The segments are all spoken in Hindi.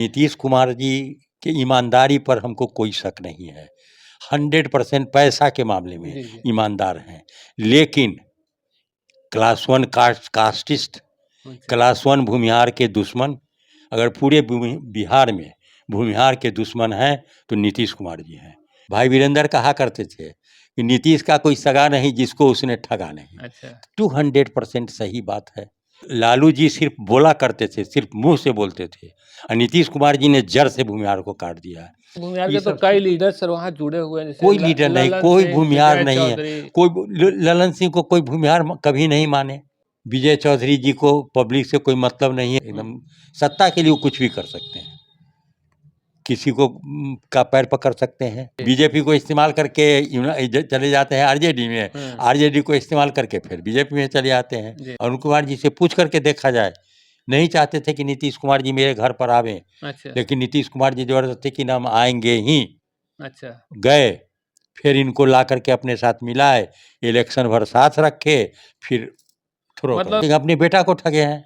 नीतीश कुमार जी की ईमानदारी पर हमको कोई शक नहीं है। 100% पैसा के मामले में जी, जी। ईमानदार हैं। लेकिन क्लास 1 कास्टिस्ट, अच्छा। क्लास 1 भूमिहार के दुश्मन, अगर पूरे बिहार में भूमिहार के दुश्मन हैं तो नीतीश कुमार जी हैं। भाई वीरेंद्र कहा करते थे कि नीतीश का कोई सगा नहीं जिसको उसने ठगा नहीं। अच्छा। 200% सही बात है। लालू जी सिर्फ बोला करते थे, सिर्फ मुंह से बोलते थे, और नीतीश कुमार जी ने जड़ से भूमिहार को काट दिया है। भूमिहार ये के तो सब कई लीडर सर वहाँ जुड़े हुए हैं, जैसे कोई लीडर नहीं, ललन कोई सिंह, भूमिहार विजय नहीं है। चौधरी। कोई ललन सिंह को कोई भूमिहार कभी नहीं माने। विजय चौधरी जी को पब्लिक से कोई मतलब नहीं है। एकदम सत्ता के लिए वो कुछ भी कर सकते हैं, किसी को का पैर पकड़ सकते हैं। बीजेपी को इस्तेमाल करके चले जाते हैं आरजेडी में, आरजेडी को इस्तेमाल करके फिर बीजेपी में चले आते हैं। अरुण कुमार जी से पूछ करके देखा जाए, नहीं चाहते थे कि नीतीश कुमार जी मेरे घर पर आवें। अच्छा। लेकिन नीतीश कुमार जी जबरदस्ती कि नाम आएंगे ही। अच्छा। गए, फिर इनको ला करके अपने साथ मिलाए, इलेक्शन भर साथ रखे, फिर थ्रो मतलब अपने बेटा को ठगे हैं।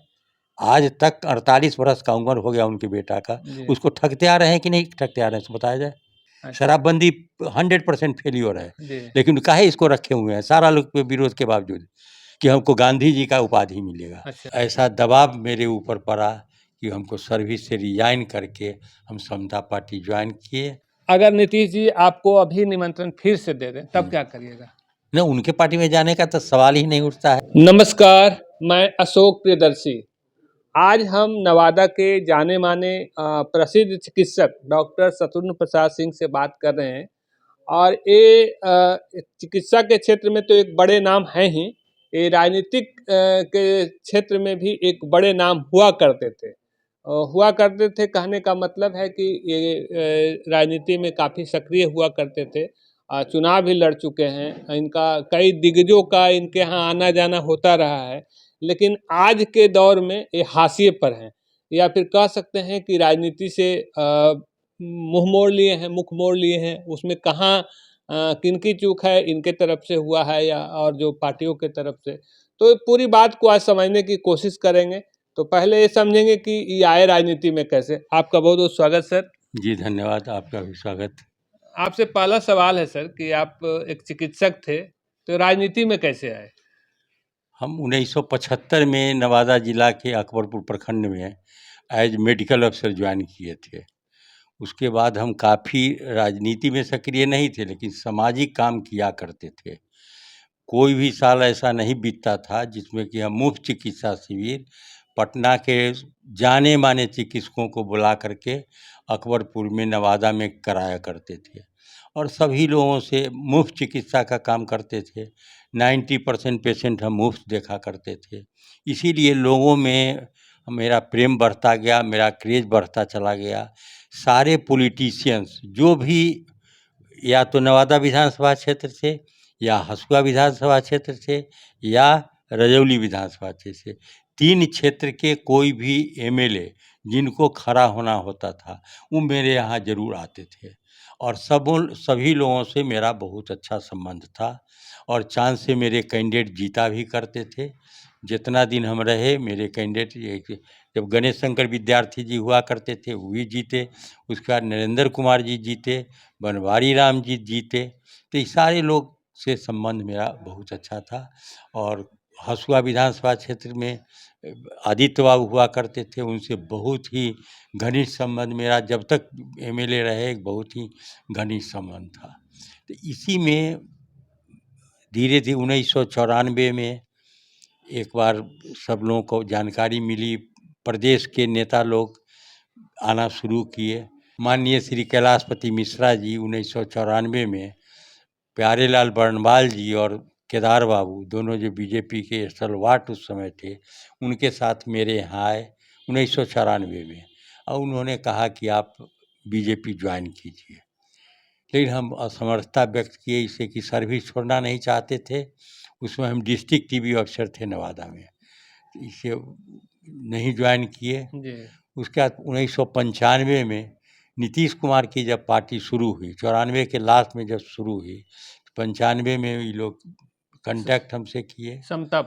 आज तक 48 वर्ष का उम्र हो गया उनके बेटा का, उसको ठगते आ रहे हैं कि नहीं ठगते आ रहे हैं, बताया जाए। शराबबंदी 100% फेल्योर है, लेकिन काहे इसको रखे हुए हैं सारा लोग के विरोध के बावजूद कि हमको गांधी जी का उपाधि मिलेगा। अच्छा। ऐसा दबाव मेरे ऊपर पड़ा कि हमको सर्विस से रिजाइन करके हम समता पार्टी ज्वाइन किए। अगर नीतीश जी आपको अभी निमंत्रण फिर से दे दें तब क्या करिएगा? न, उनके पार्टी में जाने का तो सवाल ही नहीं उठता है। नमस्कार, मैं अशोक प्रियदर्शी। आज हम नवादा के जाने माने प्रसिद्ध चिकित्सक डॉक्टर शत्रुघ्न प्रसाद सिंह से बात कर रहे हैं। और ये चिकित्सा के क्षेत्र में तो एक बड़े नाम हैं ही, ये राजनीतिक के क्षेत्र में भी एक बड़े नाम हुआ करते थे। कहने का मतलब है कि ये राजनीति में काफ़ी सक्रिय हुआ करते थे। चुनाव भी लड़ चुके हैं। इनका कई दिग्गजों का इनके यहाँ आना जाना होता रहा है। लेकिन आज के दौर में ये हाशिए पर हैं, या फिर कह सकते हैं कि राजनीति से मुंह मोड़ लिए हैं, मुख मोड़ लिए हैं। उसमें कहाँ किनकी चूक है, इनके तरफ से हुआ है या और जो पार्टियों के तरफ से, तो पूरी बात को आज समझने की कोशिश करेंगे। तो पहले ये समझेंगे कि ये आए राजनीति में कैसे। आपका बहुत बहुत स्वागत सर। जी धन्यवाद, आपका भी स्वागत। आपसे पहला सवाल है सर कि आप एक चिकित्सक थे तो राजनीति में कैसे आए? हम 1975 में नवादा जिला के अकबरपुर प्रखंड में एज मेडिकल अफसर ज्वाइन किए थे। उसके बाद हम काफ़ी राजनीति में सक्रिय नहीं थे, लेकिन सामाजिक काम किया करते थे। कोई भी साल ऐसा नहीं बीतता था जिसमें कि हम मुफ्त चिकित्सा शिविर पटना के जाने माने चिकित्सकों को बुला करके अकबरपुर में नवादा में कराया करते थे, और सभी लोगों से मुफ्त चिकित्सा का काम करते थे। 90% पेशेंट हम मुफ्त देखा करते थे। इसीलिए लोगों में मेरा प्रेम बढ़ता गया, मेरा क्रेज बढ़ता चला गया। सारे पॉलिटिशियंस जो भी या तो नवादा विधानसभा क्षेत्र से, या हसुआ विधानसभा क्षेत्र से, या रजौली विधानसभा क्षेत्र से, 3 क्षेत्र के कोई भी एमएलए जिनको खड़ा होना होता था वो मेरे यहाँ ज़रूर आते थे, और सभी लोगों से मेरा बहुत अच्छा संबंध था। और चांस से मेरे कैंडिडेट जीता भी करते थे। जितना दिन हम रहे मेरे कैंडिडेट, जब गणेश शंकर विद्यार्थी जी हुआ करते थे वो भी जीते, उसके बाद नरेंद्र कुमार जी जीते, बनवारी राम जी जीते। तो ये सारे लोग से संबंध मेरा बहुत अच्छा था। और हसुआ विधानसभा क्षेत्र में आदित्य बाबू हुआ करते थे, उनसे बहुत ही घनिष्ठ संबंध मेरा जब तक एमएलए रहे बहुत ही घनिष्ठ संबंध था। तो इसी में धीरे धीरे 1994 में एक बार सब लोगों को जानकारी मिली, प्रदेश के नेता लोग आना शुरू किए। माननीय श्री कैलाशपति मिश्रा जी 1994 में, प्यारेलाल बर्नवाल जी और केदार बाबू दोनों जो बीजेपी के सलवाट उस समय थे, उनके साथ मेरे यहाँ आए 1994 में, और उन्होंने कहा कि आप बीजेपी ज्वाइन कीजिए। लेकिन हम असमर्थता व्यक्त किए इसे कि सर्विस छोड़ना नहीं चाहते थे। उसमें हम डिस्ट्रिक्ट टीवी अफसर थे नवादा में, इसे नहीं ज्वाइन किए। उसके बाद 1995 में नीतीश कुमार की जब पार्टी शुरू हुई, 94 के लास्ट में जब शुरू हुई, 95 में ये लोग कांटेक्ट हमसे किए, समता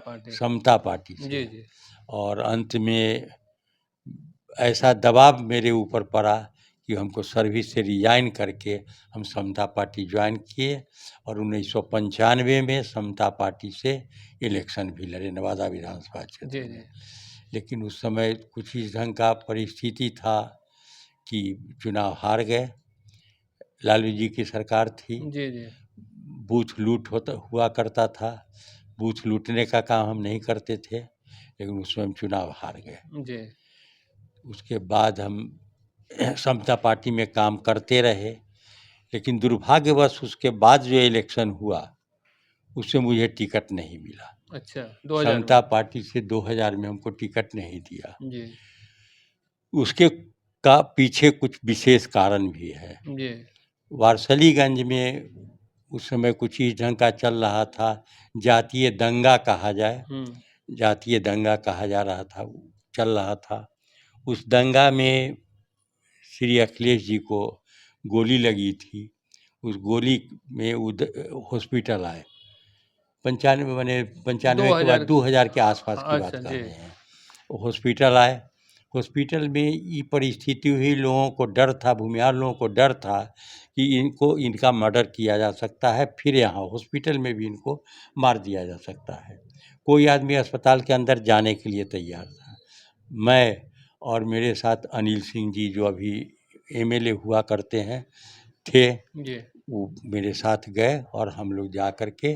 पार्टी से। और अंत में ऐसा दबाव मेरे ऊपर पड़ा कि हमको सर्विस से रिजाइन करके हम समता पार्टी ज्वाइन किए और 1995 में समता पार्टी से इलेक्शन भी लड़े नवादा विधानसभा जी क्षेत्र जी में। लेकिन उस समय कुछ इस ढंग का परिस्थिति था कि चुनाव हार गए। लालू जी की सरकार थी, जी जी बूथ लूट हुआ करता था। बूथ लूटने का काम हम नहीं करते थे, लेकिन उसमें हम चुनाव हार गए। जी उसके बाद हम समता पार्टी में काम करते रहे, लेकिन दुर्भाग्यवश उसके बाद जो इलेक्शन हुआ उससे मुझे टिकट नहीं मिला। अच्छा 2000 समता में पार्टी से 2000 में हमको टिकट नहीं दिया। जी उसके का पीछे कुछ विशेष कारण भी है। जी वारसलीगंज में उस समय कुछ इस ढंग का चल रहा था, जातीय दंगा कहा जाए, जातीय दंगा कहा जा रहा था, चल रहा था। उस दंगा में श्री अखिलेश जी को गोली लगी थी। उस गोली में हॉस्पिटल आए। 95 माने 95 के बाद 2000 2000 के आसपास की बात अच्छा कर जी रहे हैं। वो हॉस्पिटल आए। हॉस्पिटल में ये परिस्थिति हुई, लोगों को डर था, भूमिहार लोगों को डर था कि इनका मर्डर किया जा सकता है, फिर यहाँ हॉस्पिटल में भी इनको मार दिया जा सकता है। कोई आदमी अस्पताल के अंदर जाने के लिए तैयार था। मैं और मेरे साथ अनिल सिंह जी जो अभी एमएलए हुआ करते हैं थे, जी वो मेरे साथ गए और हम लोग जा कर के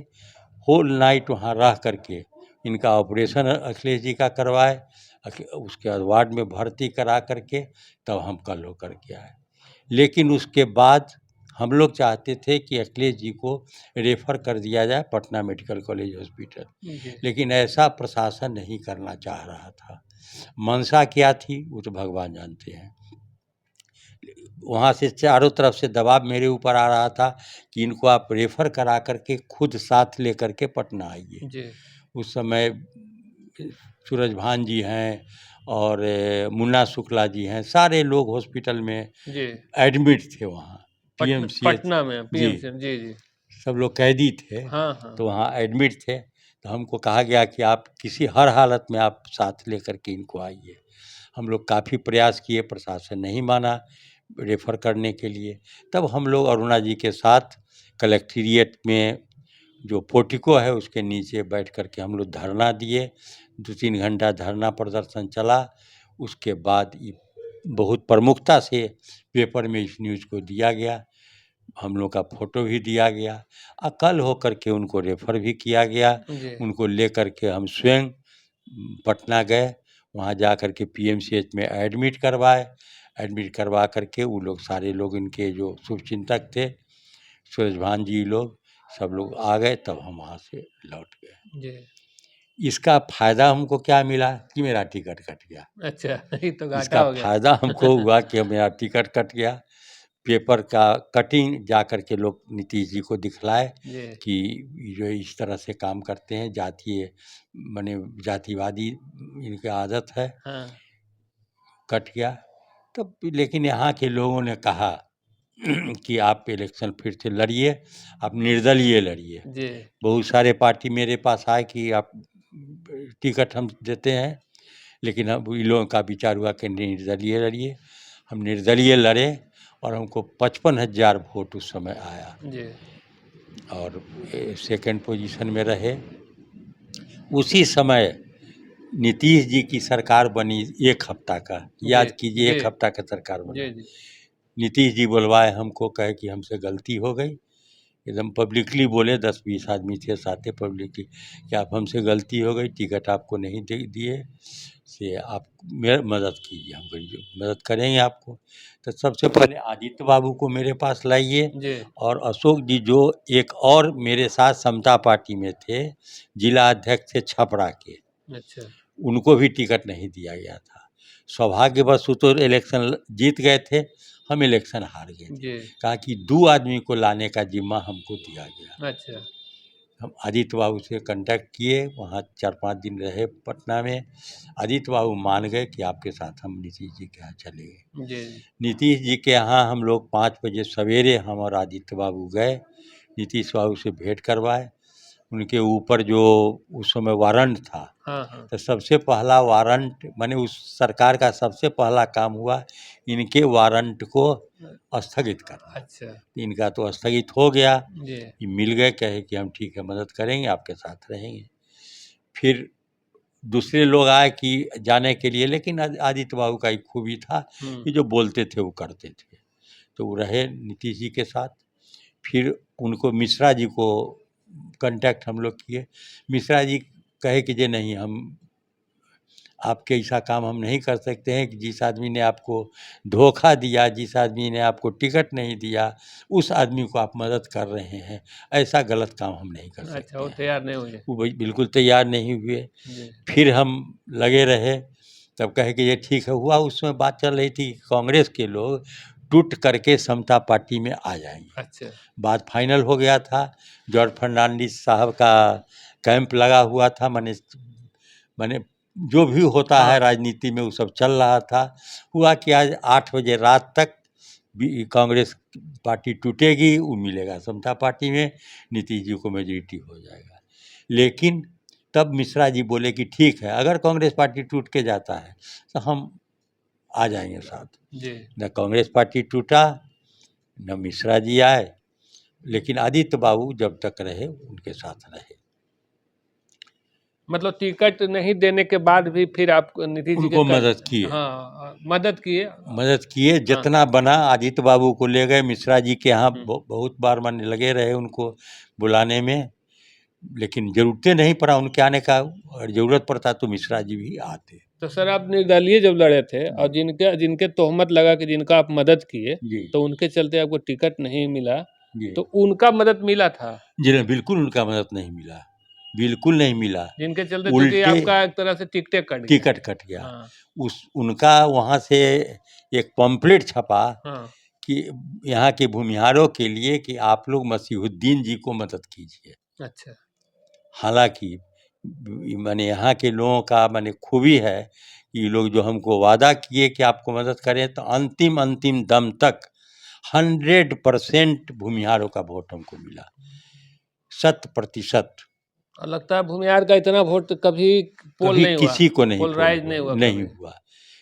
होल नाइट वहाँ रह करके इनका ऑपरेशन अखिलेश जी का करवाए। उसके बाद वार्ड में भर्ती करा करके तब हम कल होकर के आए। लेकिन उसके बाद हम लोग चाहते थे कि अखिलेश जी को रेफ़र कर दिया जाए पटना मेडिकल कॉलेज हॉस्पिटल, जी लेकिन ऐसा प्रशासन नहीं करना चाह रहा था। मंशा क्या थी वो तो भगवान जानते हैं। वहाँ से चारों तरफ से दबाव मेरे ऊपर आ रहा था कि इनको आप रेफ़र करा करके खुद साथ लेकर के पटना आइए। जी उस समय सूरजभान जी हैं और मुन्ना शुक्ला जी हैं, सारे लोग हॉस्पिटल में जी एडमिट थे वहाँ पीएमसीएच। पटना में जी, पीएमसीएम जी जी सब लोग कैदी थे, हाँ हाँ तो वहाँ एडमिट थे। तो हमको कहा गया कि आप किसी हर हालत में आप साथ लेकर के इनको आइए। हम लोग काफ़ी प्रयास किए, प्रशासन नहीं माना रेफ़र करने के लिए। तब हम लोग अरुणा जी के साथ कलेक्टेरिएट में जो पोर्टिको है उसके नीचे बैठ कर के हम लोग धरना दिए। 2-3 घंटा धरना प्रदर्शन चला। उसके बाद ये बहुत प्रमुखता से पेपर में इस न्यूज़ को दिया गया। हम लोग का फ़ोटो भी दिया गया। कल होकर के उनको रेफ़र भी किया गया। जी उनको लेकर के हम स्वयं पटना गए। वहाँ जा कर के पीएमसीएच में एडमिट करवाए। एडमिट करवा कर के वो लोग सारे लोग इनके जो शुभचिंतक थे, सूरजभान जी लोग, सब लोग आ गए, तब हम वहाँ से लौट गए। जी इसका फ़ायदा हमको क्या मिला कि मेरा टिकट कट गया। अच्छा ये तो घाटा इसका हो गया फ़ायदा हमको हुआ कि मेरा टिकट कट गया। पेपर का कटिंग जा कर के लोग नीतीश जी को दिखलाए जी कि जो इस तरह से काम करते हैं, जातीय माने जातिवादी इनकी आदत है, हाँ कट गया। तब लेकिन यहाँ के लोगों ने कहा कि आप इलेक्शन फिर से लड़िए, आप निर्दलीय लड़िए। जी बहुत सारे पार्टी मेरे पास आए कि आप टिकट हम देते हैं, लेकिन अब इन लोगों का विचार हुआ कि निर्दलीय लड़िए। हम निर्दलीय लड़े और हमको 55,000 वोट उस समय आया जी और सेकंड पोजीशन में रहे। उसी समय नीतीश जी की सरकार बनी 1 हफ्ता का, जी याद कीजिए जी 1 हफ्ता का सरकार जी बना। जी नीतीश जी बुलवाए हमको, कहे कि हमसे गलती हो गई। एकदम पब्लिकली बोले, 10-20 आदमी थे साथ ही पब्लिकली कि आप हमसे गलती हो गई, टिकट आपको नहीं दिए, से आप मेरा मदद कीजिए, हम कहिए मदद करेंगे आपको। तो सबसे पहले आदित्य बाबू को मेरे पास लाइए जी और अशोक जी जो एक और मेरे साथ समता पार्टी में थे, जिला अध्यक्ष थे छपरा के, अच्छा उनको भी टिकट नहीं दिया गया था। सौभाग्यवश वो तो इलेक्शन जीत गए थे, हम इलेक्शन हार गए थे। जी कहा कि 2 आदमी को लाने का ज़िम्मा हमको दिया गया। अच्छा हम आदित्य बाबू से कांटेक्ट किए, वहाँ 4-5 दिन रहे पटना में। आदित्य बाबू मान गए कि आपके साथ हम नीतीश जी के यहाँ चलेंगे। जी नीतीश जी के यहाँ हम लोग 5 बजे सवेरे हम और आदित्य बाबू गए, नीतीश बाबू से भेंट करवाए। उनके ऊपर जो उस समय वारंट था, हाँ हाँ तो सबसे पहला वारंट माने उस सरकार का सबसे पहला काम हुआ इनके वारंट को स्थगित करना। अच्छा इनका तो स्थगित हो गया, जी ये मिल गए, कहे कि हम ठीक है मदद करेंगे, आपके साथ रहेंगे। फिर दूसरे लोग आए कि जाने के लिए, लेकिन आदित्य बाबू का एक खूबी था कि जो बोलते थे वो करते थे, तो वो रहे नीतीश जी के साथ। फिर उनको मिश्रा जी को कांटेक्ट हम लोग किए। मिश्रा जी कहे कि जे नहीं, हम आपके ऐसा काम हम नहीं कर सकते हैं कि जिस आदमी ने आपको धोखा दिया, जिस आदमी ने आपको टिकट नहीं दिया, उस आदमी को आप मदद कर रहे हैं, ऐसा गलत काम हम नहीं कर अच्छा सकते वो हैं। तैयार नहीं हुए वो बिल्कुल तैयार नहीं हुए। जी फिर हम लगे रहे, तब कहे कि ये ठीक है। हुआ उस समय बात चल रही थी कांग्रेस के लोग टूट करके समता पार्टी में आ जाएंगे। अच्छा बात फाइनल हो गया था। जॉर्ज फर्नांडिस साहब का कैंप लगा हुआ था, माने माने जो भी होता है हाँ राजनीति में वो सब चल रहा था। हुआ कि आज 8 बजे रात तक कांग्रेस पार्टी टूटेगी, वो मिलेगा समता पार्टी में, नीतीश जी को मेजोरिटी हो जाएगा। लेकिन तब मिश्रा जी बोले कि ठीक है, अगर कांग्रेस पार्टी टूट के जाता है तो हम आ जाएंगे साथ। जी न कांग्रेस पार्टी टूटा, न मिश्रा जी आए, लेकिन आदित्य बाबू जब तक रहे उनके साथ रहे। मतलब टिकट नहीं देने के बाद भी फिर आप नीतीश जी के उनको मदद किए, हाँ मदद किए मदद किए हाँ जितना बना। आदित्य बाबू को ले गए मिश्रा जी के यहाँ, हम्म। बहुत बार माने लगे रहे उनको बुलाने में, लेकिन जरूरतें नहीं पड़ा उनके आने का, और जरूरत पड़ता तो मिश्रा जी भी आते। तो सर आप निर्दलीय जब लड़े थे और जिनके जिनके तोहमत लगा कि जिनका आप मदद किए, जी तो उनके चलते आपको टिकट नहीं मिला, जी तो उनका मदद मिला था जी नहीं, बिल्कुल उनका मदद नहीं मिला, बिल्कुल नहीं मिला। जिनके चलते, चूंकि उल्टे आपका एक तरह से टिकटे कट गया। टिकट कट गया। हाँ उस उनका वहाँ से एक पम्पलेट छपा हाँ कि यहाँ के भूमिहारों के लिए कि आप लोग मसीहुद्दीन जी को मदद कीजिए। अच्छा हालांकि माने यहाँ के लोगों का माने खूबी है कि ये लोग जो हमको वादा किए कि आपको मदद करें, तो अंतिम अंतिम दम तक 100% भूमिहारों का वोट हमको मिला, 100%। और लगता है भूमिहार का इतना वोट तो कभी पोल कभी नहीं हुआ, किसी को नहीं पोल पोलराइज हुआ, नहीं हुआ नहीं कभी। हुआ,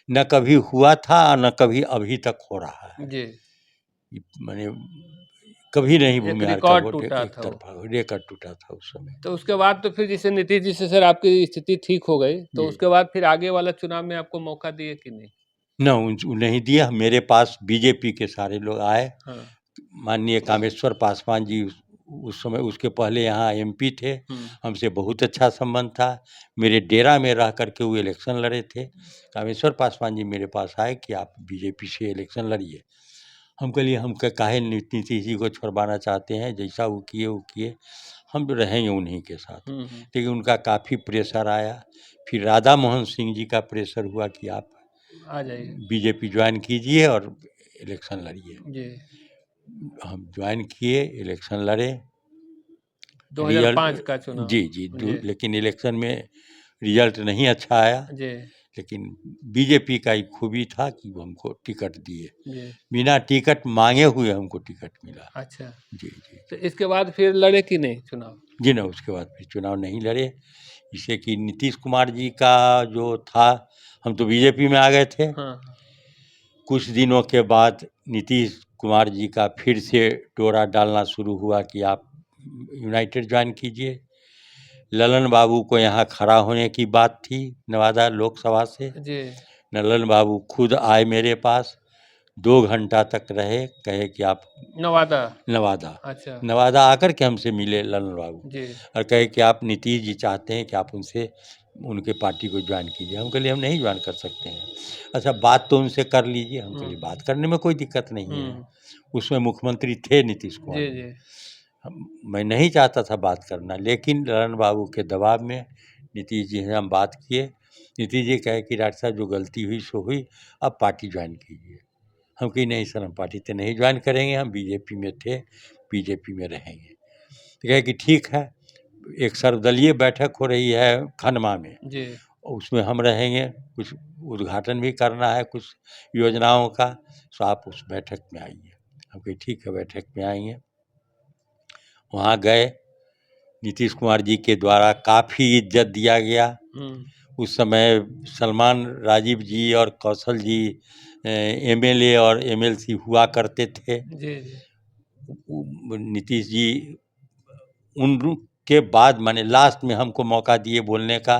न कभी हुआ था न कभी अभी तक हो रहा है। जी माने कभी नहीं एक भूमिहार का रिकॉर्ड वोट टूटा एक था वो। तरफा, रेकॉर्ड टूटा था उस समय। तो उसके बाद तो फिर जैसे नीतीश जी से सर आपकी स्थिति ठीक हो गई, तो जी उसके बाद फिर आगे वाला चुनाव में आपको मौका दिए कि नहीं? न नहीं दिया। मेरे पास बीजेपी के सारे लोग आए। हाँ माननीय कामेश्वर पासवान जी उस समय, उसके पहले यहाँ एमपी थे, हमसे बहुत अच्छा संबंध था। मेरे डेरा में रह करके वो इलेक्शन लड़े थे। कामेश्वर पासवान जी मेरे पास आए कि आप बीजेपी से इलेक्शन लड़िए। हम कह लिए हम काहे नीतीश जी को छोड़वाना चाहते हैं, जैसा वो किए, हम तो रहेंगे उन्हीं के साथ। लेकिन उनका काफ़ी प्रेशर आया। फिर राधा मोहन सिंह जी का प्रेशर हुआ कि आप आ जाइए बीजेपी ज्वाइन कीजिए और इलेक्शन लड़िए। जी। हम ज्वाइन किए, इलेक्शन लड़े। रिजल्ट 2005 का चुनाव। जी जी जी लेकिन इलेक्शन में रिजल्ट नहीं अच्छा आया। जी लेकिन बीजेपी का एक खूबी था कि वो हमको टिकट दिए, जी बिना टिकट मांगे हुए हमको टिकट मिला। अच्छा। जी जी तो इसके बाद फिर लड़े कि नहीं चुनाव? जी ना, उसके बाद फिर चुनाव नहीं लड़े। जिससे कि नीतीश कुमार जी का जो था, हम तो बीजेपी में आ गए थे। हाँ कुछ दिनों के बाद नीतीश कुमार जी का फिर से डोरा डालना शुरू हुआ कि आप यूनाइटेड ज्वाइन कीजिए। ललन बाबू को यहाँ खड़ा होने की बात थी नवादा लोकसभा से। जी ललन बाबू खुद आए मेरे पास, 2 घंटा तक रहे, कहे कि आप नवादा। नवादा अच्छा नवादा आकर के हमसे मिले ललन बाबू, जी और कहे कि आप नीतीश जी चाहते हैं कि आप उनसे उनके पार्टी को ज्वाइन कीजिए। हम कह लिए हम नहीं ज्वाइन कर सकते हैं। अच्छा, बात तो उनसे कर लीजिए। हम कह लिए बात करने में कोई दिक्कत नहीं है। उसमें मुख्यमंत्री थे नीतीश कुमार जी जी। जी मैं नहीं चाहता था बात करना, लेकिन ललन बाबू के दबाव में नीतीश जी से हम बात किए। नीतीश जी कहे कि डॉक्टर साहब जो गलती हुई सो हुई, अब पार्टी ज्वाइन कीजिए। हम कही नहीं सर, हम पार्टी तो नहीं ज्वाइन करेंगे, हम बीजेपी में थे, बीजेपी में रहेंगे। तो कहे कि ठीक है, एक सर्वदलीय बैठक हो रही है खनमा में, जी उसमें हम रहेंगे, कुछ उद्घाटन भी करना है कुछ योजनाओं का, तो आप उस बैठक में आइए। हम कही ठीक है, बैठक में आएंगे। वहाँ गए, नीतीश कुमार जी के द्वारा काफ़ी इज्जत दिया गया। उस समय सलमान, राजीव जी और कौशल जी एमएलए और एमएलसी हुआ करते थे। जी जी नीतीश जी उनके बाद माने लास्ट में हमको मौका दिए बोलने का।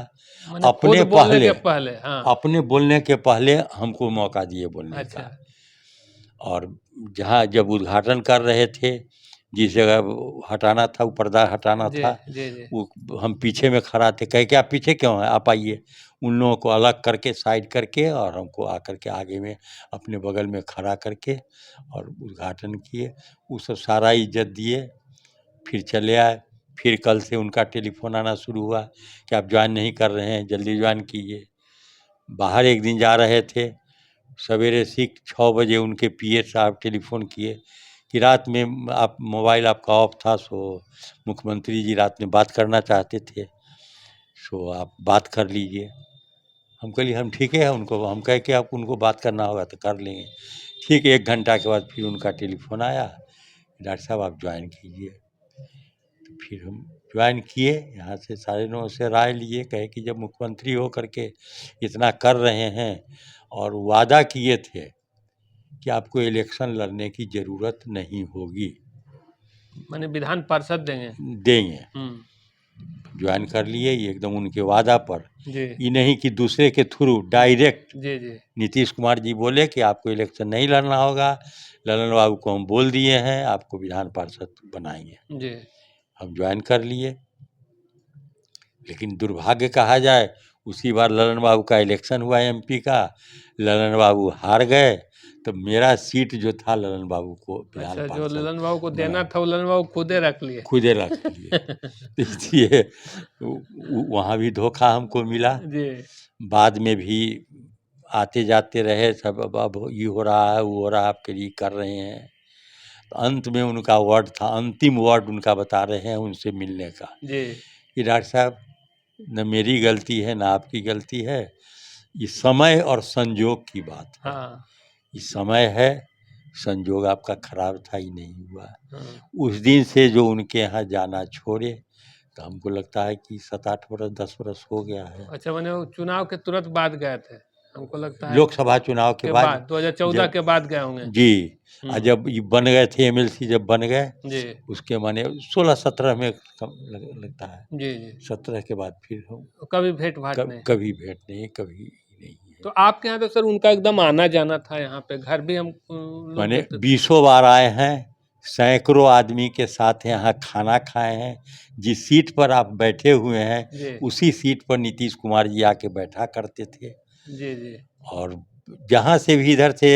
मैंने खुद बोलने के पहले, हाँ। अपने बोलने के पहले हमको मौका दिए बोलने अच्छा। का। और जहाँ जब उद्घाटन कर रहे थे, जिस जगह हटाना था, वो पर्दा हटाना जी था, जी जी वो हम पीछे में खड़ा थे। कहे कि आप पीछे क्यों हैं, आप आइए। उन लोगों को अलग करके साइड करके और हमको आकर के आगे में अपने बगल में खड़ा करके और उद्घाटन किए। वो सब सारा इज्जत दिए, फिर चले आए। फिर कल से उनका टेलीफोन आना शुरू हुआ कि आप ज्वाइन नहीं कर रहे हैं, जल्दी ज्वाइन कीजिए। बाहर एक दिन जा रहे थे, सवेरे 6 बजे उनके पीए साहब टेलीफोन किए कि रात में आप मोबाइल आपका ऑफ था, सो मुख्यमंत्री जी रात में बात करना चाहते थे, सो आप बात कर लीजिए। हम कहिए हम ठीक है, उनको हम कहे कि आप उनको बात करना होगा तो कर लेंगे। ठीक 1 घंटा के बाद फिर उनका टेलीफोन आया, डॉक्टर साहब आप ज्वाइन कीजिए। तो फिर हम ज्वाइन किए, यहाँ से सारे लोगों से राय लिए, कहे कि जब मुख्यमंत्री हो करके इतना कर रहे हैं और वादा किए थे कि आपको इलेक्शन लड़ने की ज़रूरत नहीं होगी, मैंने विधान पार्षद देंगे। देंगे। ज्वाइन कर लिए, ये एकदम उनके वादा पर। जी ये नहीं कि दूसरे के थ्रू डायरेक्ट जी जी नीतीश कुमार जी बोले कि आपको इलेक्शन नहीं लड़ना होगा, ललन बाबू को हम बोल दिए हैं आपको विधान पार्षद बनाएंगे। जी हम ज्वाइन कर लिए, लेकिन दुर्भाग्य कहा जाए, उसी बार ललन बाबू का इलेक्शन हुआ एमपी का, ललन बाबू हार गए, तो मेरा सीट जो था ललन बाबू को विधान अच्छा, जो पार्षद ललन बाबू को देना बना, था वो ललन बाबू खुदे रख लिए। खुदे रख लिए। तो इसलिए वहाँ भी धोखा हमको मिला। जी बाद में भी आते जाते रहे सब, अब ये हो रहा है, वो हो रहा है, आपके लिए कर रहे हैं। तो अंत में उनका वर्ड था, अंतिम वर्ड उनका बता रहे हैं उनसे मिलने का, जी कि डॉक्टर साहब न मेरी गलती है न आपकी गलती है, ये समय और संजोग की बात है। हाँ ये समय है, संजोग आपका खराब था, ही नहीं हुआ। हाँ। उस दिन से जो उनके यहाँ जाना छोड़े, तो हमको लगता है कि 7-8 बरस 10 बरस हो गया है। अच्छा, मैंने वो चुनाव के तुरंत बाद गए थे, हमको लगता है लोकसभा चुनाव के बाद 2014 के बाद गए होंगे। जी, जब ये बन गए थे एमएलसी, जब बन गए जी उसके माने 16-17 में लगता है, जी जी 17 के बाद फिर हम कभी भेंट भाट नहीं। कभी भेंट नहीं, कभी नहीं है। तो आपके यहाँ तो सर उनका एकदम आना जाना था, यहाँ पे घर भी हम लोग माने देखते थे। 20 बार आए हैं, सैकड़ों आदमी के साथ यहाँ खाना खाए हैं। जिस सीट पर आप बैठे हुए हैं, जी उसी सीट पर नीतीश कुमार जी आके बैठा करते थे। जी जी और जहाँ से भी इधर से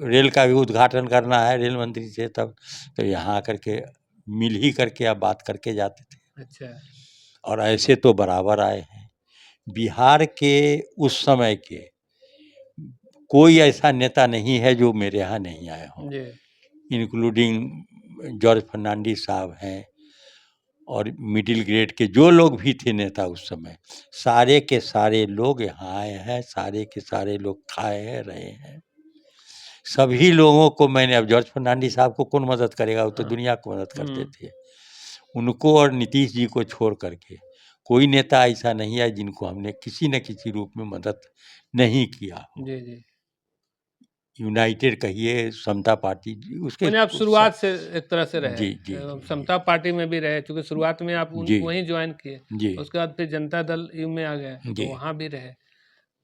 रेल का भी उद्घाटन करना है रेल मंत्री से, तब तो यहाँ आकर के मिल ही करके आप बात करके जाते थे। अच्छा और ऐसे तो बराबर आए हैं। बिहार के उस समय के कोई ऐसा नेता नहीं है जो मेरे यहाँ नहीं आए हों, जी इंक्लूडिंग जॉर्ज फर्नांडिस साहब हैं, और मिडिल ग्रेड के जो लोग भी थे नेता उस समय, सारे के सारे लोग यहाँ आए हैं, सारे के सारे लोग खाए हैं, रहे हैं। सभी लोगों को मैंने, अब जॉर्ज फर्नांडिस साहब को कौन मदद करेगा, वो तो हाँ। दुनिया को मदद करते थे। उनको और नीतीश जी को छोड़ करके कोई नेता ऐसा नहीं है जिनको हमने किसी न किसी रूप में मदद नहीं किया हो। जी जी यूनाइटेड कहिए, समता पार्टी, उसके मैंने आप शुरुआत से एक तरह से रहे, जी जी जी समता पार्टी में भी रहे, क्योंकि शुरुआत में आप जी वहीं ज्वाइन किए, जी उसके बाद फिर जनता दल यू में आ गए, तो जी। वहाँ भी रहे।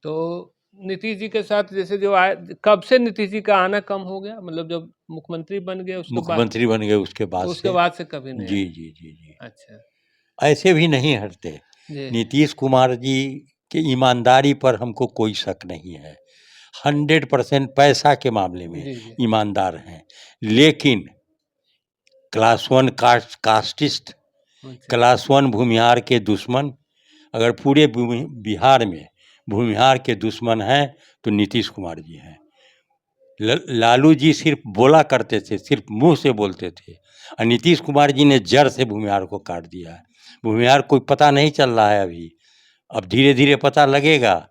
तो नीतीश जी के साथ जैसे जो आए, कब से नीतीश जी का आना कम हो गया, मतलब जब मुख्यमंत्री बन गए मुख्यमंत्री बन गए उसके बाद से कभी नहीं जी आए। जी जी जी। अच्छा ऐसे भी नहीं हटते। जी नीतीश कुमार जी की ईमानदारी पर हमको कोई शक नहीं है, 100% पैसा के मामले में जी जी ईमानदार हैं। लेकिन क्लास 1 कास्टिस्ट, अच्छा क्लास 1 भूमिहार के दुश्मन, अगर पूरे बिहार में भूमिहार के दुश्मन हैं तो नीतीश कुमार जी हैं। लालू जी सिर्फ बोला करते थे, सिर्फ मुंह से बोलते थे, और नीतीश कुमार जी ने जड़ से भूमिहार को काट दिया है। भूमिहार कोई पता नहीं चल रहा है अभी, अब धीरे धीरे पता लगेगा।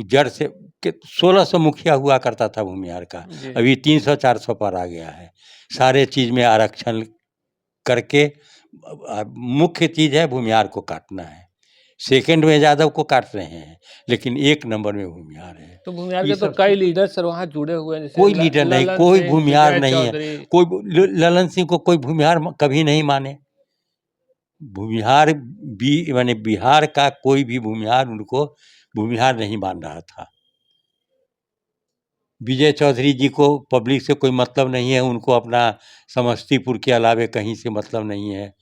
जड़ से के 1600 मुखिया हुआ करता था भूमिहार का, अभी 300-400 पर आ गया है। सारे चीज़ में आरक्षण करके मुख्य चीज़ है भूमिहार को काटना है। सेकंड में यादव को काट रहे हैं, लेकिन एक नंबर में भूमिहार है। तो भूमिहार ये के तो सब कई लीडर सर वहाँ जुड़े हुए हैं, जैसे कोई लीडर नहीं, ललन कोई सिंह, भूमिहार विजय नहीं है। चौधरी। कोई ललन सिंह को कोई भूमिहार कभी नहीं माने। भूमिहार माने बिहार का कोई भी भूमिहार उनको भूमिहार नहीं मान रहा था। विजय चौधरी जी को पब्लिक से कोई मतलब नहीं है, उनको अपना समस्तीपुर के अलावे कहीं से मतलब नहीं है।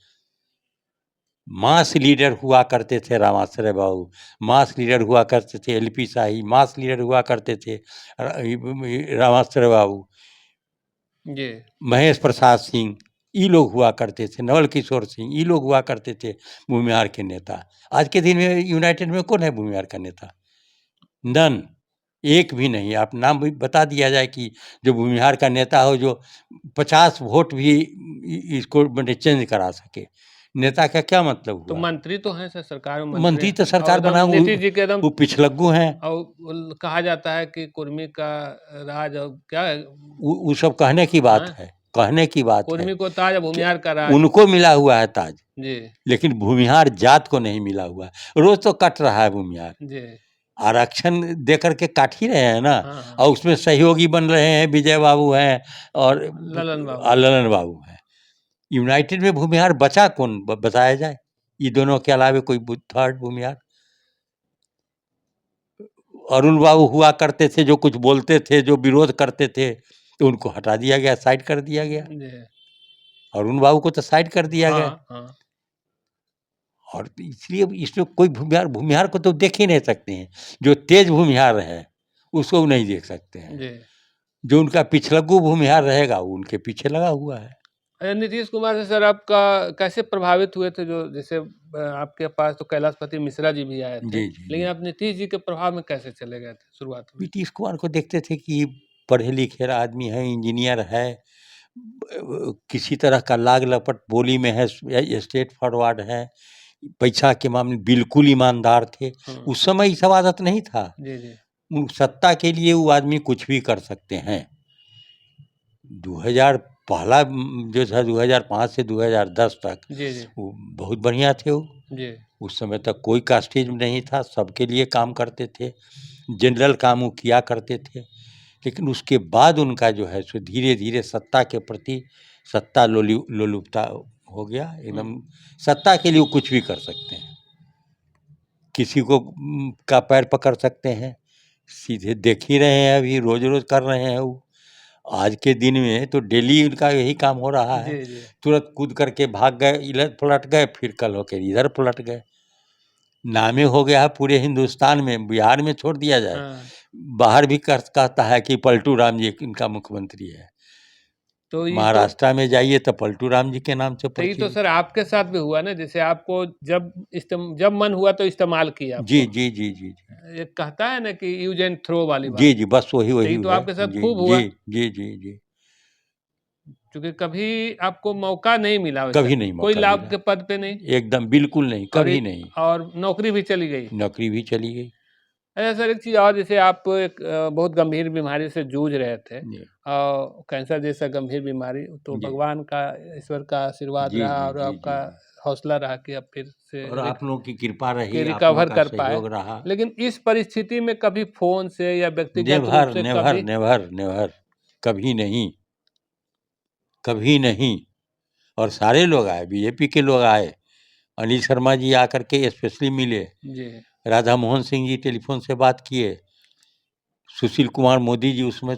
मास लीडर हुआ करते थे रामाश्रय बाबू, मास लीडर हुआ करते थे एलपी शाही, मास लीडर हुआ करते थे रामाश्रय बाबू, जी। महेश प्रसाद सिंह, ये लोग हुआ करते थे, नवल किशोर सिंह, ये लोग हुआ करते थे भूमिहार के नेता। आज के दिन में यूनाइटेड में कौन है भूमिहार का नेता? नन, एक भी नहीं। आप नाम भी बता दिया जाए कि जो भूमिहार का नेता हो, जो 50 वोट भी इसको मैंने चेंज करा सके। नेता का क्या मतलब तो हुआ? मंत्री तो हैं सर, सरकार में मंत्री मंत्री तो हैं। और सरकार एकदम बना, नीतीश जी के एकदम वो पिछलग्गू हैं। और कहा जाता है कि कुर्मी का राज, और क्या है, वो सब कहने की बात हाँ? है, कहने की बात है कुर्मी को ताज, कि भूमिहार का राज। उनको मिला हुआ है ताज, जी, लेकिन भूमिहार जात को नहीं मिला हुआ है। रोज तो कट रहा है भूमिहार, जी। आरक्षण दे करके काट ही रहे हैं ना। हाँ, हाँ। और उसमें सहयोगी बन रहे हैं विजय बाबू हैं और ललन बाबू। ललन बाबू हैं। यूनाइटेड में भूमिहार बचा कौन, बताया जाए? ये दोनों के अलावे कोई थर्ड भूमिहार? अरुण बाबू हुआ करते थे, जो कुछ बोलते थे, जो विरोध करते थे, तो उनको हटा दिया गया, साइड कर दिया गया। जी। अरुण बाबू को तो साइड कर दिया गया। हाँ, हाँ। और इसलिए इसमें कोई भूमिहार को तो देख ही नहीं सकते हैं। जो तेज भूमिहार है उसको नहीं देख सकते हैं। जी। जो उनका पिछलग्गू भूमिहार रहेगा वो उनके पीछे लगा हुआ है। नीतीश कुमार से सर आपका कैसे प्रभावित हुए थे? जो जैसे आपके पास तो कैलाशपति मिश्रा जी भी आए थे, जी, जी, लेकिन जी। आप नीतीश जी के प्रभाव में कैसे चले गए थे शुरुआत में? नीतीश कुमार को देखते थे कि पढ़े लिखे आदमी है, इंजीनियर है, किसी तरह का लाग लपट बोली में है, स्ट्रेट फॉरवर्ड है, पैसा के मामले बिल्कुल ईमानदार थे। उस समय ये सब आदत नहीं था। जी, जी। सत्ता के लिए वो आदमी कुछ भी कर सकते हैं। 2000 पहला जो था 2005 से 2010 तक, जी, जी। वो बहुत बढ़िया थे वो। जी। उस समय तक कोई कास्टिज़्म नहीं था, सबके लिए काम करते थे, जनरल काम वो किया करते थे। लेकिन उसके बाद उनका जो है सो धीरे-धीरे सत्ता के प्रति सत्ता लोलुपता हो गया एकदम। सत्ता के लिए वो कुछ भी कर सकते हैं। किसी को का पैर पकड़ सकते हैं, सीधे देख ही रहे हैं, अभी रोज़-रोज़ कर रहे हैं वो। आज के दिन में तो डेली उनका यही काम हो रहा है। जी, जी। तुरंत कूद करके भाग गए, इधर पलट गए, फिर कल होके इधर पलट गए। नामे हो गया है पूरे हिंदुस्तान में, बिहार में छोड़ दिया जाए, हाँ। बाहर भी कहता है कि पलटू राम जी इनका मुख्यमंत्री है। तो महाराष्ट्र में जाइए तो पलटू राम जी के नाम से ये तो परिचित। सर आपके साथ भी हुआ ना, जैसे आपको जब मन हुआ तो इस्तेमाल किया जी, आपको। जी, जी, जी, जी। ये कहता है ना कि यूज एंड थ्रो वाली जी, बात। जी, बस वही तो ये वही तो है। आपके साथ जी, खूब जी, हुआ, जी, जी, जी। क्योंकि कभी आपको मौका नहीं मिला वैसा, कभी नहीं कोई मौका लाभ मिला। के पद पे नहीं, एकदम बिल्कुल नहीं, और कभी नहीं। और नौकरी भी चली गई। नौकरी भी चली गई। अच्छा सर, एक चीज़ और, जैसे आप एक बहुत गंभीर बीमारी से जूझ रहे थे, जी, कैंसर जैसा गंभीर बीमारी, तो जी। भगवान का, ईश्वर का आशीर्वाद जी, रहा जी, और जी, जी, आपका जी। हौसला रहा कि आप फिर से और आप लोगों की कृपा रही, आप लोगों रिकवर का कर पाए। सहयोग रहा। लेकिन इस परिस्थिति में कभी फ़ोन से या व्यक्तिगत रूप नेवर, से नेवर, कभी? नेवर, नेवर, कभी नहीं, कभी नहीं। और सारे लोग आए, बीजेपी के लोग आए। अनिल शर्मा जी आकर के स्पेशली मिले। जी। राधा मोहन सिंह जी टेलीफ़ोन से बात किए। सुशील कुमार मोदी जी उसमें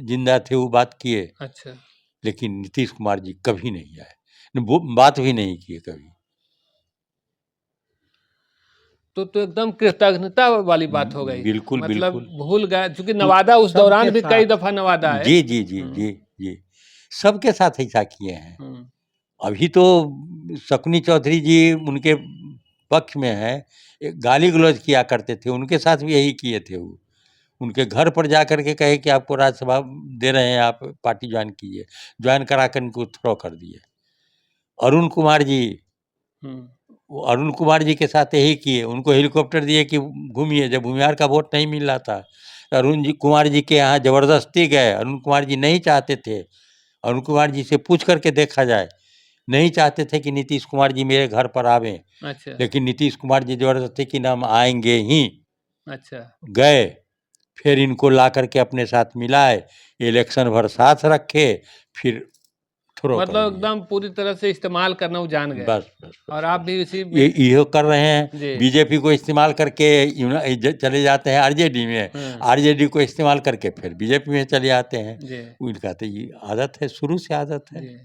ज़िंदा थे, वो बात किए। अच्छा। लेकिन नीतीश कुमार जी कभी नहीं आए, वो बात भी नहीं किए कभी। तो एकदम कृतज्ञता वाली बात हो गई। बिल्कुल, मतलब बिल्कुल। भूल गए, चूँकि वो नवादा उस सबके दौरान भी कई साथ। दफ़ा नवादा आए। जी, जी, जी, हुँ, जी, जी। सबके साथ ऐसा किए हैं। हुँ। अभी तो शकुनी चौधरी जी उनके पक्ष में हैं, एक गाली-गलौज किया करते थे, उनके साथ भी यही किए थे वो। उनके घर पर जा कर के कहे कि आपको राज्यसभा दे रहे हैं, आप पार्टी ज्वाइन कीजिए। ज्वाइन करा कर इनको थ्रो कर दिए। अरुण कुमार जी, हुँ। वो अरुण कुमार जी के साथ यही किए, उनको हेलीकॉप्टर दिए कि घूमिए, जब भूमिहार का वोट नहीं मिल रहा था, तो अरुण जी कुमार जी के यहाँ ज़बरदस्ती गए, अरुण कुमार जी नहीं चाहते थे। अरुण कुमार जी से पूछ कर के देखा जाए, नहीं चाहते थे कि नीतीश कुमार जी मेरे घर पर आवें, अच्छा लेकिन नीतीश कुमार जी ज़बरदस्ती कि ना हम आएंगे ही, अच्छा गए। फिर इनको ला करके अपने साथ मिलाए, इलेक्शन भर साथ रखे, फिर थ्रो कर मतलब दिए। एकदम पूरी तरह से इस्तेमाल करना वो जान गए बस बस बस और आप बस। भी उसी ये में इहो कर रहे हैं, जी बीजेपी को इस्तेमाल करके चले जाते हैं आरजेडी में, हाँ आरजेडी को इस्तेमाल करके फिर बीजेपी में चले आते हैं। जी उनका तो ये आदत है, शुरू से आदत है। जी।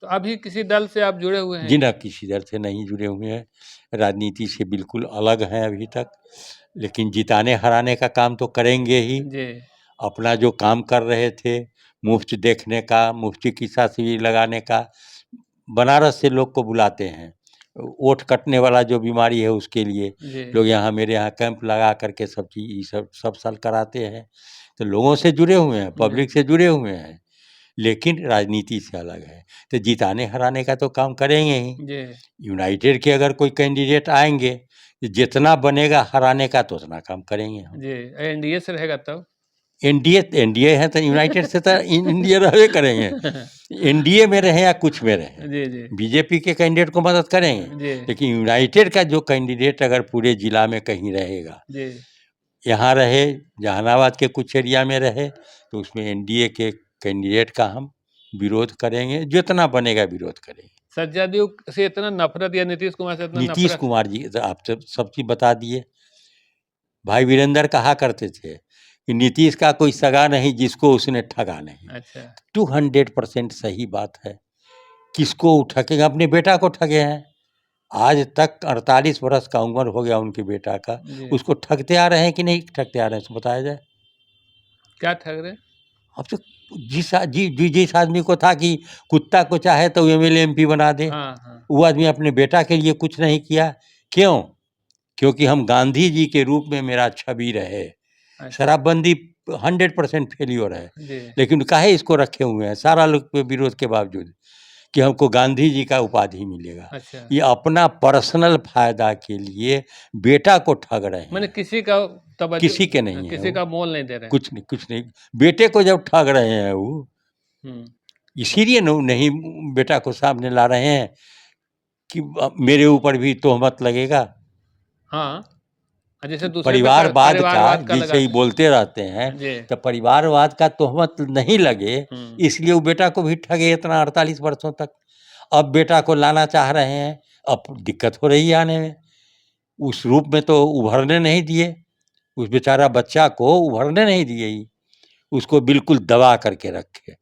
तो अभी किसी दल से आप जुड़े हुए हैं जी क्या? ना, किसी दल से नहीं जुड़े हुए हैं, राजनीति से बिल्कुल अलग हैं अभी तक, लेकिन जिताने हराने का काम तो करेंगे ही। जी अपना जो काम कर रहे थे, मुफ्त देखने का, मुफ्त चिकित्सा शिविर लगाने का, बनारस से लोग को बुलाते हैं, ओट कटने वाला जो बीमारी है उसके लिए जी लोग यहाँ मेरे यहाँ कैंप लगा करके सब चीज़ ये सब साल कराते हैं। तो लोगों से जुड़े हुए हैं, पब्लिक से जुड़े हुए हैं, लेकिन राजनीति से अलग है। तो जिताने हराने का तो काम करेंगे ही। जी यूनाइटेड के अगर कोई कैंडिडेट आएंगे, जितना बनेगा हराने का तो उतना काम करेंगे हम। जी एनडीए से रहेगा तब एनडीए एनडीए है तो यूनाइटेड से तो इंडिया रहबे करेंगे। एनडीए में रहे या कुछ में रहे, जी जी बीजेपी के कैंडिडेट को मदद करेंगे, जी लेकिन यूनाइटेड का जो कैंडिडेट अगर पूरे जिला में कहीं रहेगा, जी यहाँ रहे, जहानाबाद के कुछ एरिया में रहे, तो उसमें एनडीए के कैंडिडेट का हम विरोध करेंगे, जितना बनेगा विरोध करेंगे। सज्जदीव से इतना नफरत या नीतीश कुमार से इतना नीतीश नफरत कुमार जी आप सब चीज बता दिए। भाई वीरेंद्र कहा करते थे कि नीतीश का कोई सगा नहीं जिसको उसने ठगा नहीं। अच्छा 200% सही बात है। किसको ठगेगा? अपने बेटा को ठगे हैं। आज तक 48 वर्ष का उम्र हो गया उनके बेटा का, जी उसको ठगते आ रहे हैं कि नहीं ठगते आ रहे हैं, तो बताया जाए। क्या ठग रहे अब तो जिस आदमी को था कि कुत्ता को चाहे तो एमएलए एमपी बना दे, हाँ हाँ वो आदमी अपने बेटा के लिए कुछ नहीं किया। क्यों? क्योंकि हम गांधी जी के रूप में मेरा छवि रहे। अच्छा शराबबंदी 100% फेल्योर है, जी लेकिन काहे इसको रखे हुए हैं सारा लोग पे विरोध के बावजूद कि हमको गांधी जी का उपाधि मिलेगा। अच्छा ये अपना पर्सनल फायदा के लिए बेटा को ठग रहे मैंने हैं, किसी का तवज्जो किसी के नहीं है किसी वो, का मोल नहीं दे रहे हैं कुछ नहीं कुछ नहीं। बेटे को जब ठग रहे हैं वो, हम्म इसीलिए नहीं बेटा को सामने ला रहे हैं कि मेरे ऊपर भी तोहमत लगेगा। हाँ जैसे दूसरे पे परिवारवाद का परिवारवाद का जैसे ही लगाते बोलते रहते हैं, हैं जी तो परिवारवाद का तोहमत नहीं लगे, इसलिए वो बेटा को भी ठगे इतना 48 वर्षों तक। अब बेटा को लाना चाह रहे हैं, अब दिक्कत हो रही है आने में। उस रूप में तो उभरने नहीं दिए, उस बेचारा बच्चा को उभरने नहीं दिए ही, उसको बिल्कुल दबा करके रखे।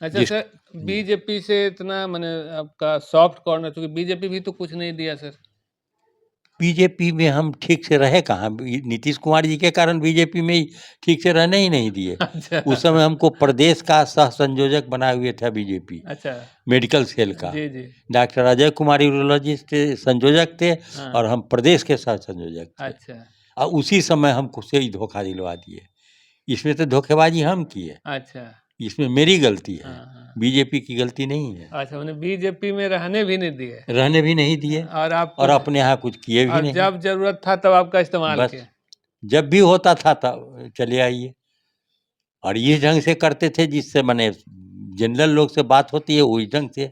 अच्छा जिस सर बीजेपी से इतना मैंने आपका सॉफ्ट कॉर्नर, क्योंकि बीजेपी भी तो कुछ नहीं दिया सर बीजेपी में हम ठीक से रहे कहाँ? नीतीश कुमार जी के कारण बीजेपी में ही ठीक से रहने ही नहीं दिए। अच्छा उस समय हमको प्रदेश का सह संयोजक बनाए हुए था बीजेपी, अच्छा मेडिकल सेल का। जी जी डॉक्टर अजय कुमार यूरोलॉजिस्ट संयोजक थे हाँ और हम प्रदेश के सह संयोजक थे, अच्छा और उसी समय हमको से ही धोखा दिलवा दिए। इसमें तो धोखेबाजी हम किए, अच्छा इसमें मेरी गलती है, हाँ हाँ बीजेपी की गलती नहीं है। अच्छा मैंने बीजेपी में रहने भी नहीं दिए रहने भी नहीं दिए और आप और कुछ अपने यहाँ कुछ किए भी और नहीं। जब जरूरत था तब आपका इस्तेमाल बस किए जब भी होता था तब चले आइए, और इस ढंग से करते थे जिससे माने जनरल लोग से बात होती है उस ढंग से।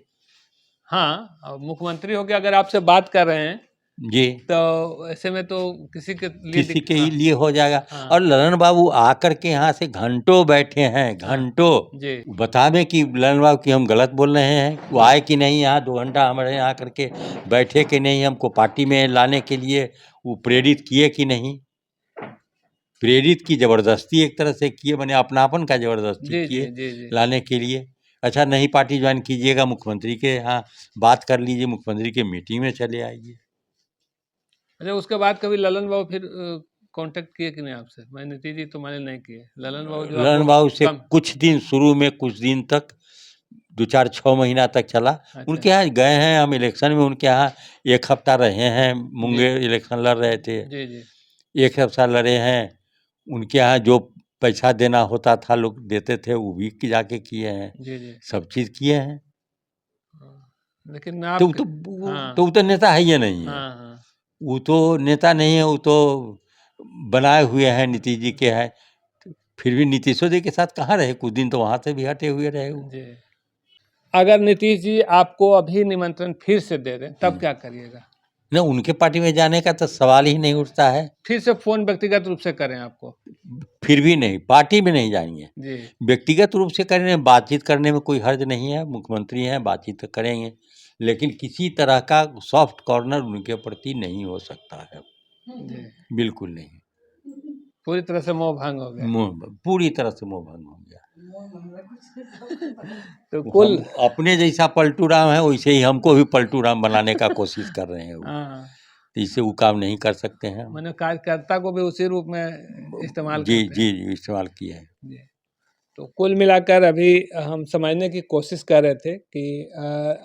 हाँ और मुख्यमंत्री होकर अगर आपसे बात कर रहे हैं जी, तो ऐसे में तो किसी के लिए किसी के हाँ लिए हो जाएगा। हाँ और ललन बाबू आकर के यहाँ से घंटों बैठे हैं, हाँ घंटों। जी बतावे कि ललन बाबू की हम गलत बोल रहे हैं, वो आए कि नहीं यहाँ 2 घंटा हमारे यहाँ आकर के बैठे कि नहीं, हमको पार्टी में लाने के लिए वो प्रेरित किए कि नहीं। प्रेरित की ज़बरदस्ती एक तरह से किए, मैंने अपनापन का ज़बरदस्ती जी जी किए जी जी लाने के लिए। अच्छा नहीं पार्टी ज्वाइन कीजिएगा, मुख्यमंत्री के यहाँ बात कर लीजिए, मुख्यमंत्री के मीटिंग में चले आइए। अच्छा उसके बाद कभी ललन बाबू फिर कांटेक्ट किए कि नहीं आपसे? मैं नीतीश जी तो मैंने नहीं किए, ललन बाबू जो ललन आपको बाबू से कम कुछ दिन शुरू में कुछ दिन तक 2-4-6 महीना तक चला। अच्छा उनके यहाँ गए हैं हम इलेक्शन में, उनके यहाँ 1 हफ्ता रहे हैं, जी मुंगेर इलेक्शन लड़ रहे थे, जी जी 1 हफ्ता लड़े हैं। उनके यहाँ जो पैसा देना होता था लोग देते थे, वो भी जाके किए हैं, जी जी सब चीज़ किए हैं। हाँ, लेकिन तो आप वो तो हाँ वो तो नेता है ही नहीं है, हाँ हाँ वो तो नेता नहीं है, वो तो बनाए हुए हैं, नीतीश जी के हैं। फिर भी नीतीशो जी के साथ कहाँ रहे, कुछ दिन तो वहाँ से भी हटे हुए रहे वो। जी अगर नीतीश जी आपको अभी निमंत्रण फिर से दे दें तब क्या करिएगा? न उनके पार्टी में जाने का तो सवाल ही नहीं उठता है। फिर से फोन व्यक्तिगत रूप से करें आपको? फिर भी नहीं, पार्टी में नहीं जाएँगे। जी। व्यक्तिगत रूप से करेंगे, बातचीत करने में कोई हर्ज नहीं है, मुख्यमंत्री हैं, बातचीत तो करेंगे। लेकिन किसी तरह का सॉफ्ट कॉर्नर उनके प्रति नहीं हो सकता है, जी। बिल्कुल नहीं। पूरी तरह से मोह भंग हो गया। पूरी तरह से मोह भंग हो गया। तो कुल हम अपने जैसा पलटू राम है, वैसे ही हमको भी पलटू राम बनाने का कोशिश कर रहे हैं वो। हाँ, तो इससे वो काम नहीं कर सकते हैं। माने कार्यकर्ता को भी उसी रूप में इस्तेमाल जी, करते हैं। जी, इस्तेमाल किए हैं। जी। तो कुल मिलाकर अभी हम समझने की कोशिश कर रहे थे कि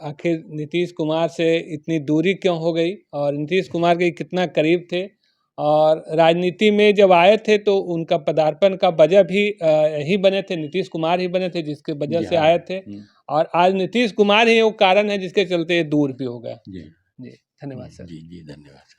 आखिर नीतीश कुमार से इतनी दूरी क्यों हो गई और नीतीश कुमार के कितना करीब थे और राजनीति में जब आए थे तो उनका पदार्पण का वजह भी यही बने थे, नीतीश कुमार ही बने थे जिसके वजह जी से हाँ। आए थे और आज नीतीश कुमार ही वो कारण है जिसके चलते ये दूर भी हो गए। जी। जी, धन्यवाद सर। जी, जी, धन्यवाद।